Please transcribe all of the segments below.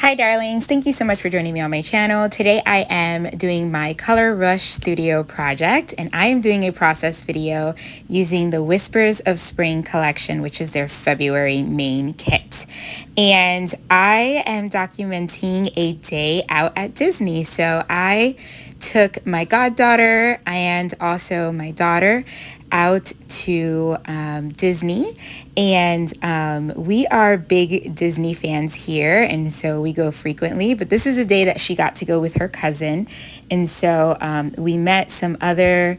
Hi darlings, thank you so much for joining me on my channel. Today I am doing my Color Rush Studio project and I am doing a process video using the Whispers of Spring collection, which is their February main kit. And I am documenting a day out at Disney. So I took my goddaughter and also my daughter out to Disney, and we are big Disney fans here, and so we go frequently, but this is a day that she got to go with her cousin, and so we met some other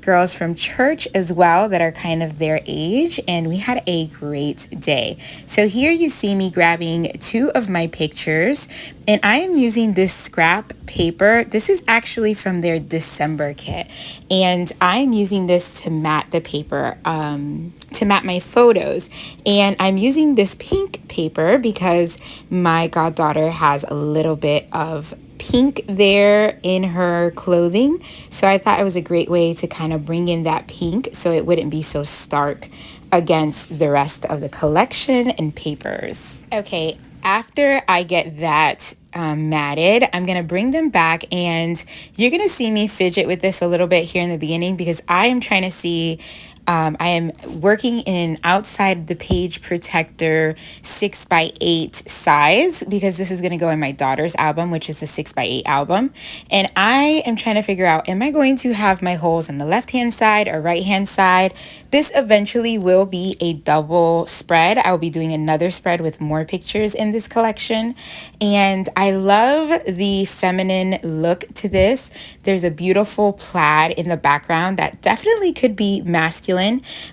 girls from church as well that are kind of their age, and we had a great day. So here you see me grabbing two of my pictures, and I am using this scrap paper. This is actually from their December kit, and I'm using this to mat the paper, to mat my photos. And I'm using this pink paper because my goddaughter has a little bit of pink there in her clothing, so I thought it was a great way to kind of bring in that pink so it wouldn't be so stark against the rest of the collection and papers. Okay, after I get that matted, I'm gonna bring them back, and you're gonna see me fidget with this a little bit here in the beginning because I am trying to see, I am working in outside the page protector 6x8 size because this is going to go in my daughter's album, which is a 6x8 album. And I am trying to figure out, am I going to have my holes on the left hand side or right hand side? This eventually will be a double spread. I will be doing another spread with more pictures in this collection. And I love the feminine look to this. There's a beautiful plaid in the background that definitely could be masculine,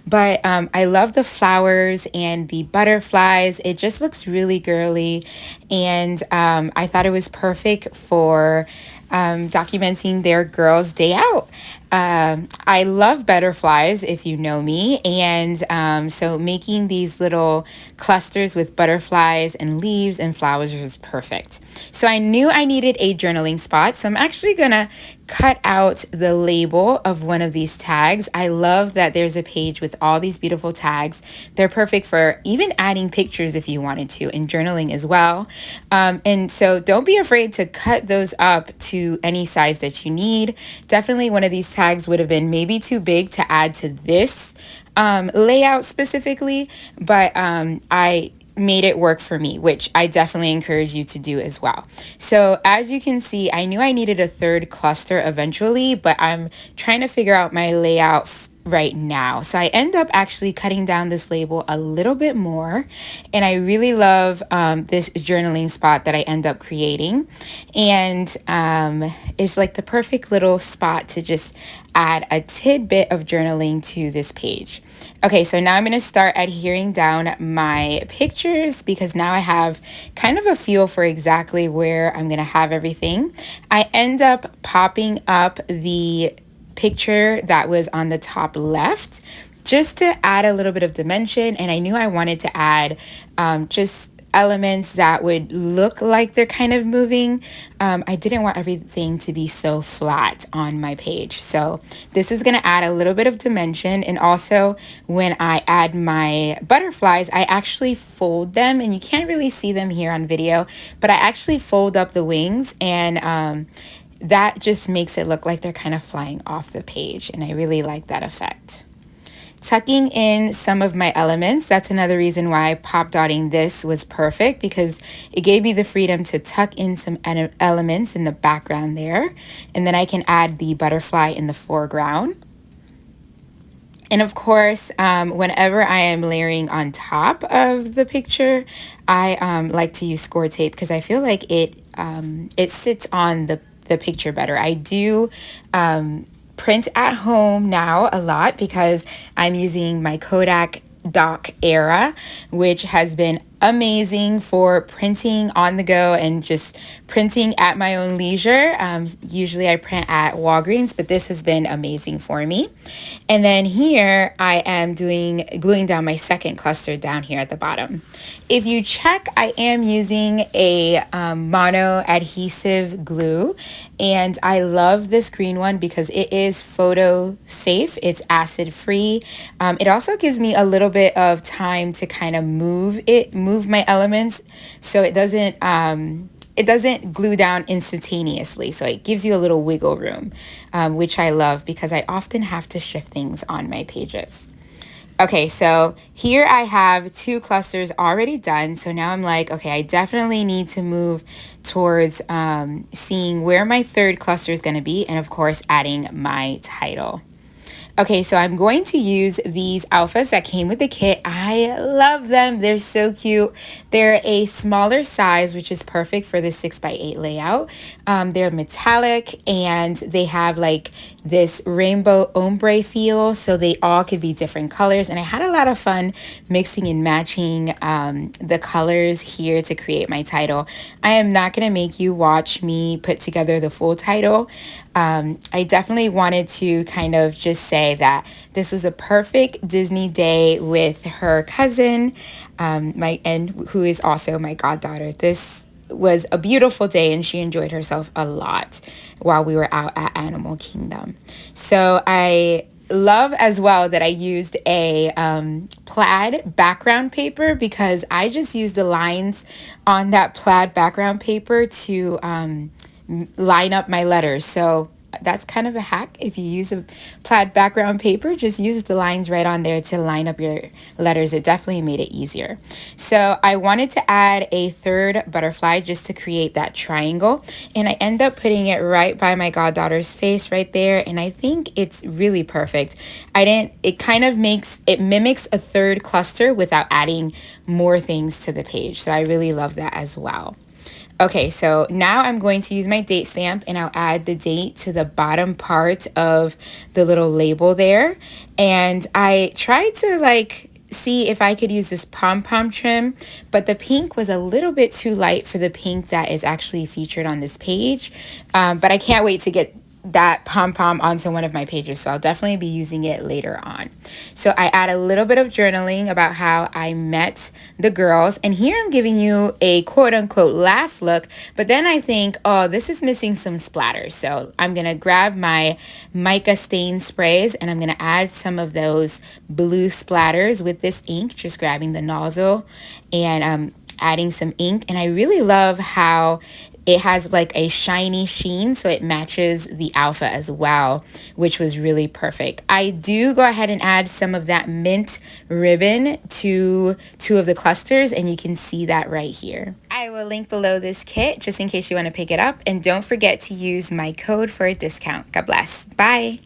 but I love the flowers and the butterflies. It just looks really girly, and I thought it was perfect for documenting their girls' day out. I love butterflies, if you know me, and so making these little clusters with butterflies and leaves and flowers was perfect. So I knew I needed a journaling spot, so I'm actually gonna cut out the label of one of these tags. I love that there's a page with all these beautiful tags. They're perfect for even adding pictures if you wanted to, and journaling as well. And so don't be afraid to cut those up to any size that you need. Definitely one of these tags would have been maybe too big to add to this layout specifically, but I made it work for me, which I definitely encourage you to do as well. So as you can see, I knew I needed a third cluster eventually, but I'm trying to figure out my layout right now. So I end up actually cutting down this label a little bit more, and I really love this journaling spot that I end up creating, and it's like the perfect little spot to just add a tidbit of journaling to this page. Okay, so now I'm going to start adhering down my pictures because now I have kind of a feel for exactly where I'm going to have everything. I end up popping up the picture that was on the top left just to add a little bit of dimension, and I knew I wanted to add just elements that would look like they're kind of moving. I didn't want everything to be so flat on my page, so this is going to add a little bit of dimension. And also when I add my butterflies, I actually fold them, and you can't really see them here on video, but I actually fold up the wings, and that just makes it look like they're kind of flying off the page, and I really like that effect. Tucking in some of my elements, that's another reason why pop dotting this was perfect, because it gave me the freedom to tuck in some elements in the background there, and then I can add the butterfly in the foreground. And of course, whenever I am layering on top of the picture, I like to use score tape because I feel like it sits on the picture better. I do print at home now a lot because I'm using my Kodak Doc Era, which has been amazing for printing on the go and just printing at my own leisure. Usually I print at Walgreens, but this has been amazing for me. And then here I am gluing down my second cluster down here at the bottom. If you check, I am using a mono adhesive glue, and I love this green one because it is photo safe. It's acid free. It also gives me a little bit of time to kind of move move my elements so it doesn't glue down instantaneously. So it gives you a little wiggle room, which I love because I often have to shift things on my pages. Okay, so here I have 2 clusters already done. So now I'm like, okay, I definitely need to move towards seeing where my 3rd cluster is going to be, and of course adding my title. Okay, so I'm going to use these alphas that came with the kit. I love them. They're so cute. They're a smaller size, which is perfect for the 6x8 layout. They're metallic and they have like this rainbow ombre feel, so they all could be different colors. And I had a lot of fun mixing and matching the colors here to create my title. I am not going to make you watch me put together the full title. I definitely wanted to kind of just say that this was a perfect Disney day with her cousin, who is also my goddaughter. This was a beautiful day and she enjoyed herself a lot while we were out at Animal Kingdom. So I love as well that I used a plaid background paper because I just used the lines on that plaid background paper to line up my letters. So that's kind of a hack. If you use a plaid background paper, just use the lines right on there to line up your letters. It definitely made it easier. So I wanted to add a 3rd butterfly just to create that triangle, and I end up putting it right by my goddaughter's face right there, and I think it's really perfect. It kind of mimics a 3rd cluster without adding more things to the page, so I really love that as well. Okay, so now I'm going to use my date stamp and I'll add the date to the bottom part of the little label there. And I tried to see if I could use this pom-pom trim, but the pink was a little bit too light for the pink that is actually featured on this page. But I can't wait to get that pom-pom onto one of my pages, so I'll definitely be using it later on. So I add a little bit of journaling about how I met the girls, and here I'm giving you a quote-unquote last look, but then I think, oh, this is missing some splatters, so I'm gonna grab my mica stain sprays and I'm gonna add some of those blue splatters with this ink, just grabbing the nozzle and adding some ink. And I really love how it has like a shiny sheen, so it matches the alpha as well, which was really perfect. I do go ahead and add some of that mint ribbon to 2 of the clusters, and you can see that right here. I will link below this kit just in case you want to pick it up, and don't forget to use my code for a discount. God bless. Bye.